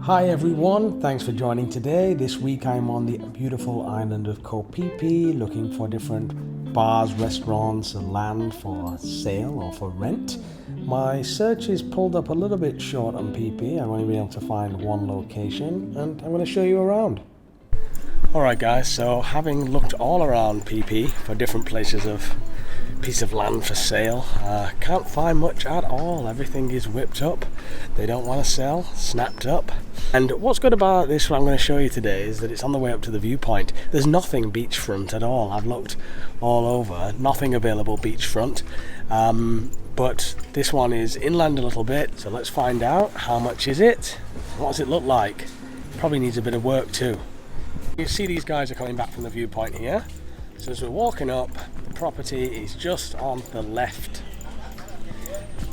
Hi everyone, thanks for joining today. This week I'm on the beautiful island of Koh Phi Phi looking for different bars, restaurants and land for sale or for rent. My search is pulled up a little bit short on Phi Phi. I've only been able to find one location and I'm going to show you around. Alright guys, so having looked all around Phi Phi for different places of piece of land for sale, can't find much at all. Everything is whipped up, they don't want to sell, snapped up. And what's good about this, what I'm going to show you today, is that it's on the way up to the viewpoint. There's nothing beachfront at all. I've looked all over, nothing available beachfront, but this one is inland a little bit, so let's find out how much is it, what does it look like. Probably needs a bit of work too. You see these guys are coming back from the viewpoint here. So as we're walking up, the property is just on the left.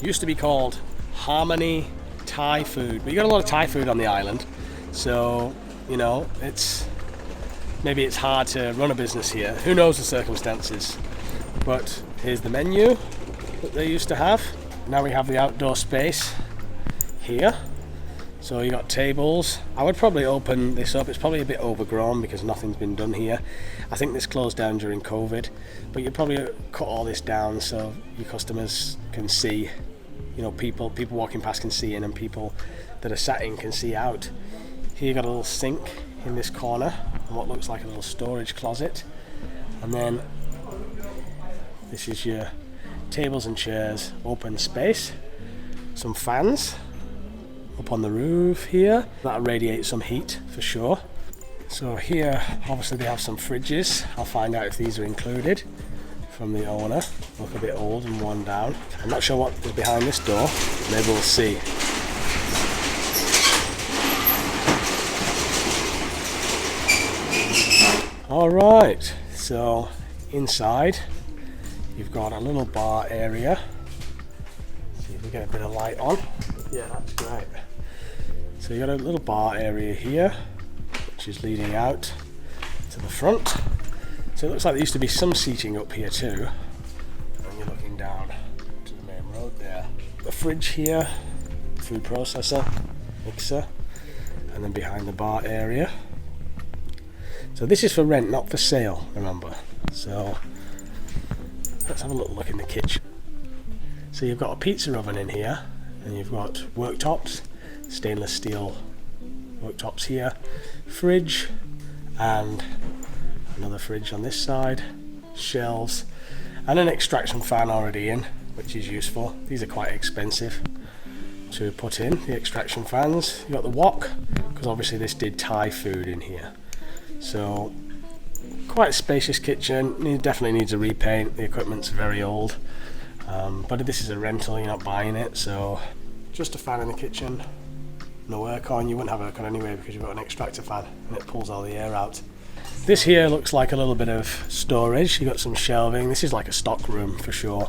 Used to be called Harmony Thai Food, but you got a lot of Thai food on the island, so you know maybe it's hard to run a business here. Who knows the circumstances? But here's the menu that they used to have. Now we have the outdoor space here. So you got tables. I would probably open this up. It's probably a bit overgrown because nothing's been done here. I think this closed down during COVID, but you'd probably cut all this down so your customers can see, you know, people walking past can see in and people that are sat in can see out. Here you got a little sink in this corner and what looks like a little storage closet. And then this is your tables and chairs, open space, some fans up on the roof here that'll radiate some heat for sure. So here obviously they have some fridges. I'll find out if these are included from the owner. Look a bit old and worn down. I'm not sure what is behind this door. Maybe we'll see. Alright, so inside you've got a little bar area. See if we get a bit of light on. Yeah, that's great. So you got a little bar area here, which is leading out to the front. So it looks like there used to be some seating up here too. And you're looking down to the main road there. The fridge here, food processor, mixer, and then behind the bar area. So this is for rent, not for sale, remember. So let's have a little look in the kitchen. So you've got a pizza oven in here, and you've got worktops, stainless steel worktops here, fridge, and another fridge on this side, shelves, and an extraction fan already in, which is useful. These are quite expensive to put in, the extraction fans. You've got the wok, because obviously this did Thai food in here. So quite a spacious kitchen. It definitely needs a repaint. The equipment's very old. But this is a rental, you're not buying it, so just a fan in the kitchen, no aircon. You wouldn't have aircon anyway because you've got an extractor fan and it pulls all the air out. This here looks like a little bit of storage. You've got some shelving. This is like a stock room for sure,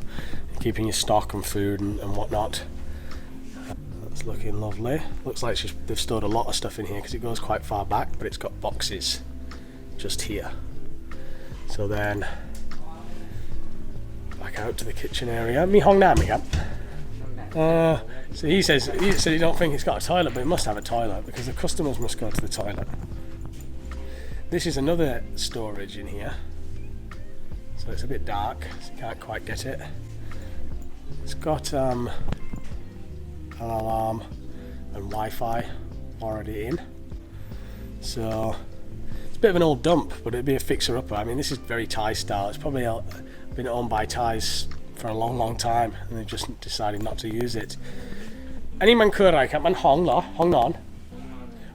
keeping your stock and food and whatnot. That's looking lovely. Looks like they've stored a lot of stuff in here because it goes quite far back, but it's got boxes just here. So then back out to the kitchen area. Mi hong nam again. So he said he don't think it's got a toilet, but it must have a toilet because the customers must go to the toilet. This is another storage in here. So it's a bit dark, so you can't quite get it. It's got an alarm and Wi-Fi already in. So it's a bit of an old dump, but it'd be a fixer-upper. I mean, this is very Thai style. It's probably been owned by Thais for a long time and they've just decided not to use it. Any man kurai kat man hong lo hong non.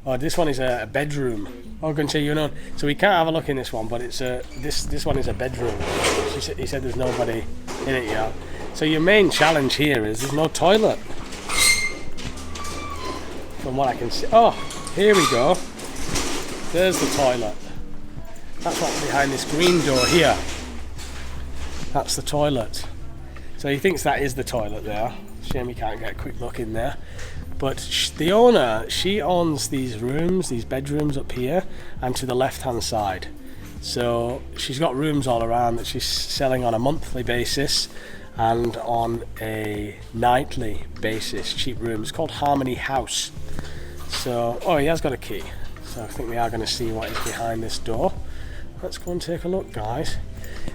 Oh, this one is a bedroom. Oh, going to say you know. So we can't have a look in this one, but it's this one is a bedroom. He said there's nobody in it yet. So your main challenge here is there's no toilet. From what I can see. Oh, here we go. There's the toilet. That's what's behind this green door here. That's the toilet. So he thinks that is the toilet there. Shame he can't get a quick look in there. But the owner, she owns these rooms, these bedrooms up here and to the left hand side. So she's got rooms all around that she's selling on a monthly basis and on a nightly basis, cheap rooms. It's called Harmony House. So, oh, he has got a key. So I think we are going to see what is behind this door. Let's go and take a look, guys.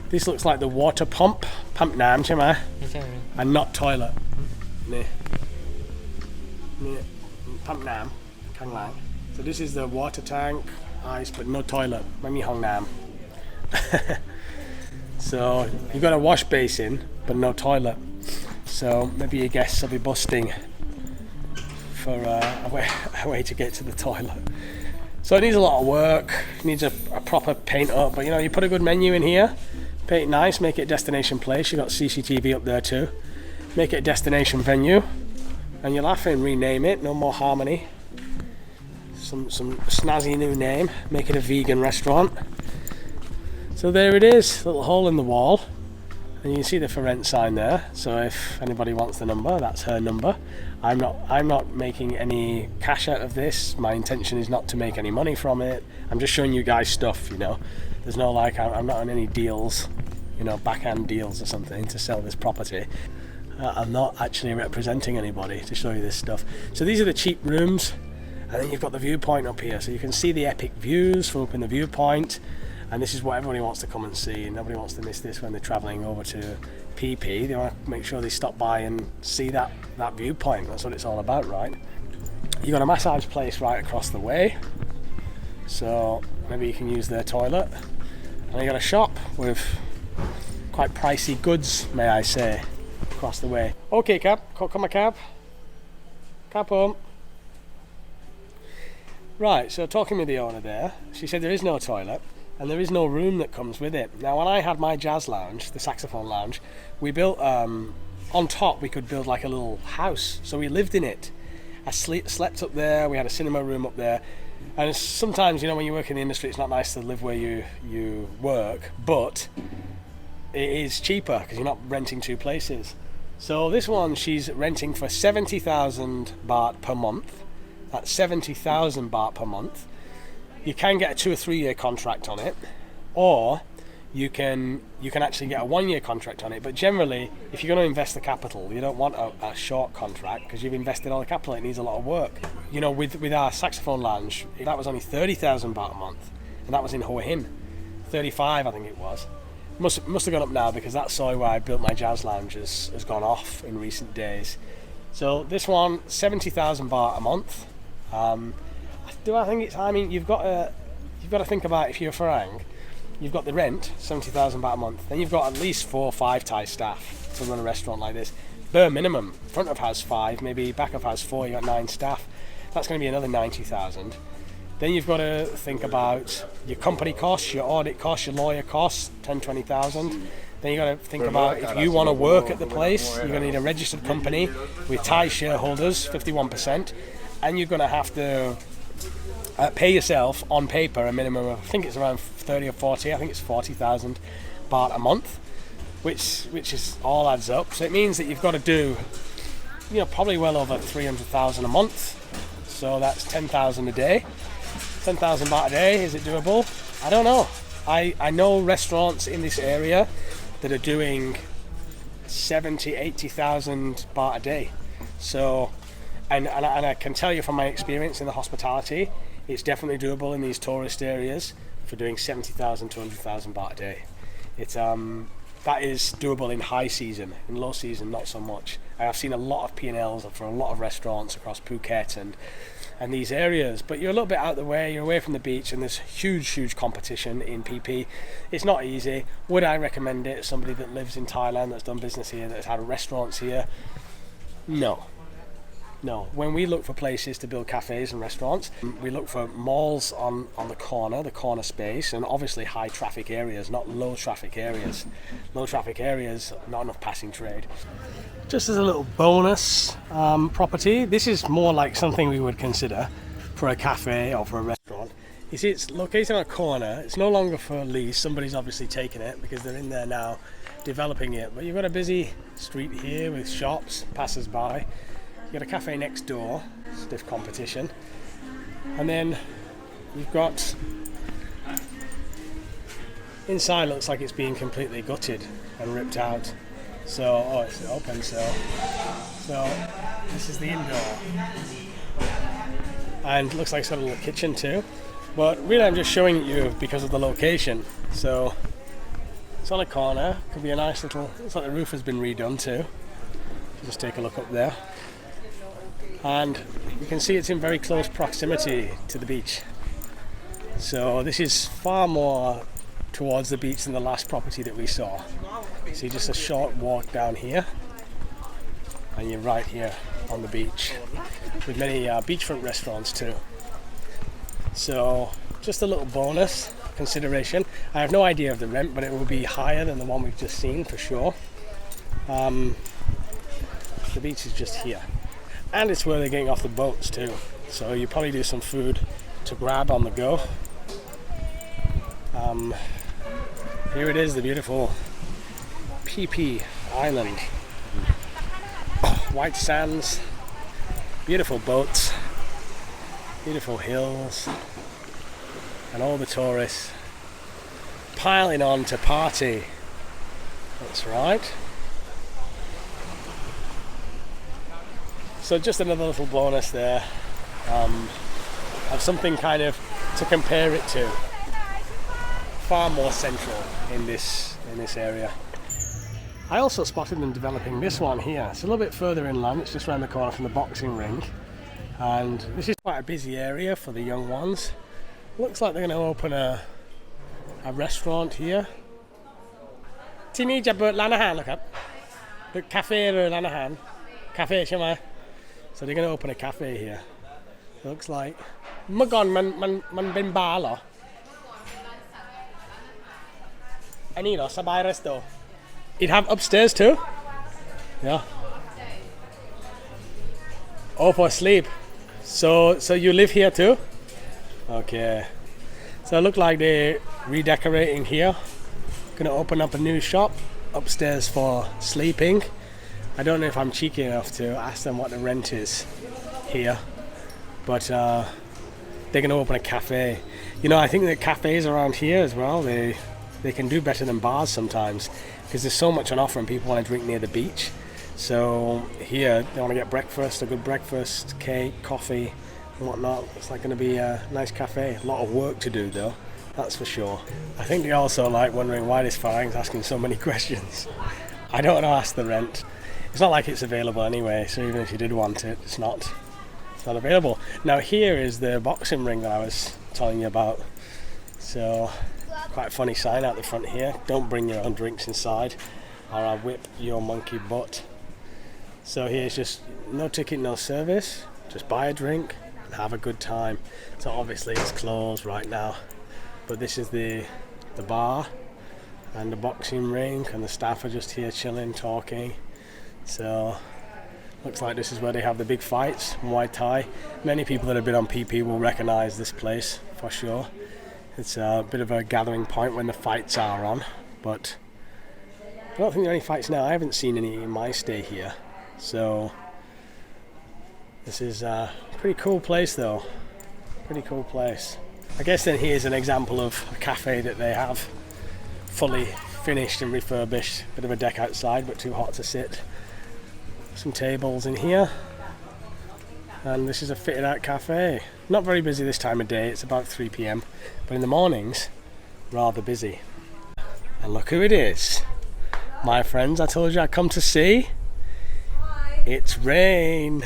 This looks like the water pump. Pump nam, chama. And not toilet. Nah. Pump nam. Kang lang. So this is the water tank, ice, but no toilet. Mami hong nam. So you've got a wash basin, but no toilet. So maybe your guests will be busting for a way to get to the toilet. So it needs a lot of work. It needs a proper paint up. But you know, you put a good menu in here, paint it nice, make it a destination place. You've got CCTV up there too. Make it a destination venue, and you're laughing. Rename it. No More Harmony. Some snazzy new name. Make it a vegan restaurant. So there it is, little hole in the wall, and you can see the for rent sign there. So if anybody wants the number, that's her number. I'm not making any cash out of this. My intention is not to make any money from it. I'm just showing you guys stuff, you know. There's no like, I'm not on any deals, you know, backhand deals or something to sell this property. I'm not actually representing anybody to show you this stuff. So these are the cheap rooms, and then you've got the viewpoint up here, so you can see the epic views from up in the viewpoint. And this is what everybody wants to come and see. Nobody wants to miss this when they're travelling over to PP. They want to make sure they stop by and see that viewpoint. That's what it's all about, right? You've got a massage place right across the way, so maybe you can use their toilet. And you got a shop with quite pricey goods, may I say, across the way. Okay, cab. Come a cab. Cab home. Right, so talking with the owner there, she said there is no toilet. And there is no room that comes with it. Now, when I had my jazz lounge, the saxophone lounge, we built, on top we could build like a little house. So we lived in it. I slept up there, we had a cinema room up there. And sometimes, you know, when you work in the industry, it's not nice to live where you work, but it is cheaper because you're not renting two places. So this one, she's renting for 70,000 baht per month. That's 70,000 baht per month. You can get a 2 or 3 year contract on it, or you can actually get a 1 year contract on it. But generally, if you're going to invest the capital, you don't want a short contract because you've invested all the capital. It needs a lot of work. You know, with our saxophone lounge, that was only 30,000 baht a month, and that was in Hua Hin. 35, I think it was. Must have gone up now because that soy where I built my jazz lounge has gone off in recent days. So this one, 70,000 baht a month. Do I think it's? I mean, you've got to think about, if you're a Farang, you've got the rent, 70,000 baht a month. Then you've got at least 4 or 5 Thai staff to run a restaurant like this. Bare minimum. Front of house 5, maybe back of house 4. You got 9 staff. That's going to be another 90,000. Then you've got to think about your company costs, your audit costs, your lawyer costs, 10-20,000. Then you've got to think about if you want to work at the place, you're going to need a registered company with Thai shareholders, 51%, and you're going to have to pay yourself on paper a minimum of, I think it's around 30 or 40, I think it's 40,000 baht a month, which is all adds up. So it means that you've got to do, you know, probably well over 300,000 a month. So that's 10,000 a day. 10,000 baht a day, is it doable? I don't know. I know restaurants in this area that are doing 70, 80,000 baht a day. So, and I can tell you from my experience in the hospitality, it's definitely doable in these tourist areas for doing 70,000 to 100,000 baht a day. It's that is doable in high season. In low season, not so much. I've seen a lot of P&Ls for a lot of restaurants across Phuket and these areas, but you're a little bit out of the way, you're away from the beach, and there's huge competition in PP. It's not easy. Would I recommend it as somebody that lives in Thailand, that's done business here, that's had restaurants here? No. When we look for places to build cafes and restaurants, we look for malls on the corner space, and obviously high traffic areas, not low traffic areas. Low traffic areas, not enough passing trade. Just as a little bonus property, this is more like something we would consider for a cafe or for a restaurant. You see, it's located on a corner. It's no longer for lease. Somebody's obviously taken it because they're in there now developing it. But you've got a busy street here with shops, passers-by. You've got a cafe next door, stiff competition. And then you've got, inside looks like it's being completely gutted and ripped out. So, oh, it's open, so this is the indoor. and it looks like it's got a little kitchen too. But really I'm just showing it you because of the location. So it's on a corner, could be a nice little, looks like the roof has been redone too. Just take a look up there. And you can see it's in very close proximity to the beach. So this is far more towards the beach than the last property that we saw. See, just a short walk down here and you're right here on the beach with many beachfront restaurants too. So just a little bonus consideration. I have no idea of the rent, but it will be higher than the one we've just seen for sure. The beach is just here, and it's where they're getting off the boats too, so you probably do some food to grab on the go. Here it is, the beautiful PP Island. White sands, beautiful boats, beautiful hills, and all the tourists piling on to party. That's right. So just another little bonus there of something kind of to compare it to. Far more central in this area. I also spotted them developing this one here. It's a little bit further inland, it's just around the corner from the boxing ring. And this is quite a busy area for the young ones. Looks like they're going to open a restaurant here. ที่นี่จะเปิดร้านอาหารเหรอครับ The cafe หรือร้านอาหาร Cafe ใช่ไหม So they're going to open a cafe here. Looks like เมื่อก่อนมันเป็นบาร์เหรอ อันนี้เหรอ สบาย Resto It have upstairs too? Yeah. Oh, for sleep. So you live here too? Okay. So it look like they're redecorating here. Gonna open up a new shop upstairs for sleeping. I don't know if I'm cheeky enough to ask them what the rent is here, but they're gonna open a cafe. You know, I think that cafes around here as well, they can do better than bars sometimes, because there's so much on offer and people want to drink near the beach. So here they want to get breakfast, a good breakfast, cake, coffee and whatnot. It's like going to be a nice cafe. A lot of work to do though, that's for sure. I think they also like wondering why this Farang's asking so many questions. I don't want to ask the rent. It's not like it's available anyway, so even if you did want it, it's not available. Now here is the boxing ring that I was telling you about. So quite a funny sign out the front here. Don't bring your own drinks inside or I'll whip your monkey butt. So here's just no ticket, no service. Just buy a drink and have a good time. So obviously it's closed right now. But this is the bar and the boxing ring, and the staff are just here chilling, talking. So looks like this is where they have the big fights, Muay Thai. Many people that have been on PP will recognize this place for sure. It's a bit of a gathering point when the fights are on, but I don't think there are any fights now. I haven't seen any in my stay here. So this is a pretty cool place though. Pretty cool place. I guess then here's an example of a cafe that they have fully finished and refurbished. Bit of a deck outside, but too hot to sit. Some tables in here. And this is a fitted out cafe. Not very busy this time of day, it's about 3 p.m. But in the mornings, rather busy. And look who it is. My friends, I told you I'd come to see. Hi. It's Rain.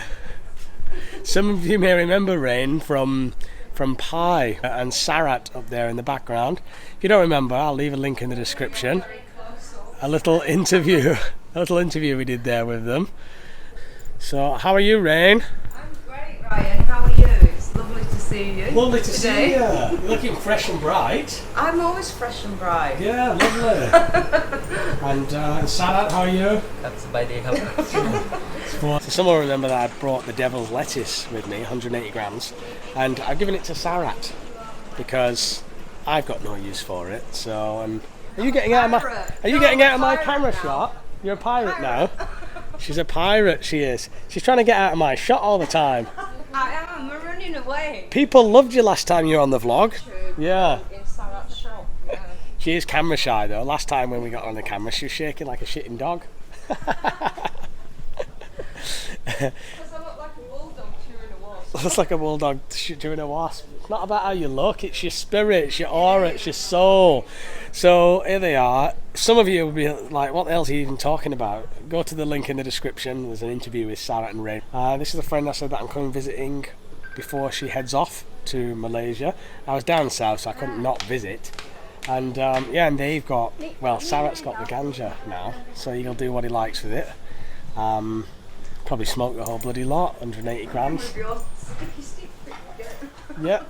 Some of you may remember Rain from Pi and Sarat up there in the background. If you don't remember, I'll leave a link in the description. A little interview we did there with them. So, how are you, Rain? Ryan, how are you? It's lovely to see you. Lovely to see you. You're looking fresh and bright. I'm always fresh and bright. Yeah, lovely. And Sadat, how are you? So someone remember that I brought the devil's lettuce with me, 180 grams, and I've given it to Sarat because I've got no use for it. So, are you getting out of my camera shot? You're a pirate now. She's a pirate, she is. She's trying to get out of my shot all the time. I am, we're running away. People loved you last time you were on the vlog. Yeah. In Sarat's shop. Yeah. She is camera shy though. Last time when we got on the camera, she was shaking like a shitting dog. Because I look like a bulldog chewing a wasp. Looks like a bulldog doing a wasp. It's not about how you look, it's your spirit, it's your aura, it's your soul. So here they are. Some of you will be like, what the hell is he even talking about? Go to the link in the description. There's an interview with Sarah and Ray. This is a friend I said that I'm coming visiting before she heads off to Malaysia. I was down south, so I couldn't not visit. And and they've got, well, Sarah's got the ganja now, so he'll do what he likes with it. Probably smoke the whole bloody lot, 180 grams. Yeah.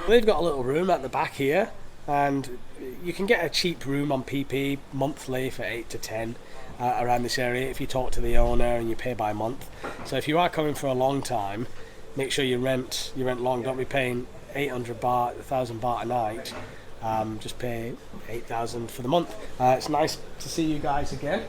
They've got a little room at the back here, and you can get a cheap room on PP monthly for 8 to 10 around this area if you talk to the owner and you pay by month. So if you are coming for a long time, make sure you rent long. Don't be paying 800 baht, 1,000 baht a night. Just pay 8,000 for the month. It's nice to see you guys again.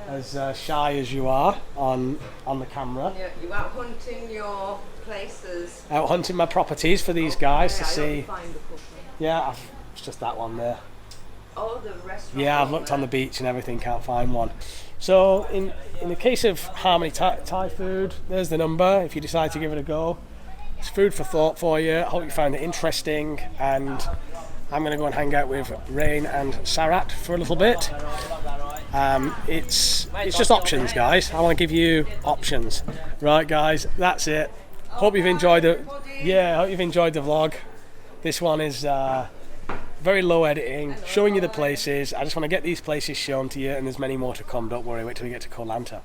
As shy as you are on the camera. Yeah, you out hunting your places. Out hunting my properties for these guys to see. Find the couple. Yeah, it's just that one there. Oh, the restaurant. Yeah, I've looked on the beach and everything, can't find one. So in the case of Harmony Thai food, there's the number if you decide to give it a go. It's food for thought for you. I hope you find it interesting, and I'm going to go and hang out with Rain and Sarat for a little bit. It's just options, guys. I want to give you options. Right, guys, that's it. Hope you've enjoyed it. Yeah, hope you've enjoyed the vlog. This one is very low editing, showing you the places. I just want to get these places shown to you, and there's many more to come. Don't worry, wait till we get to Koh Lanta.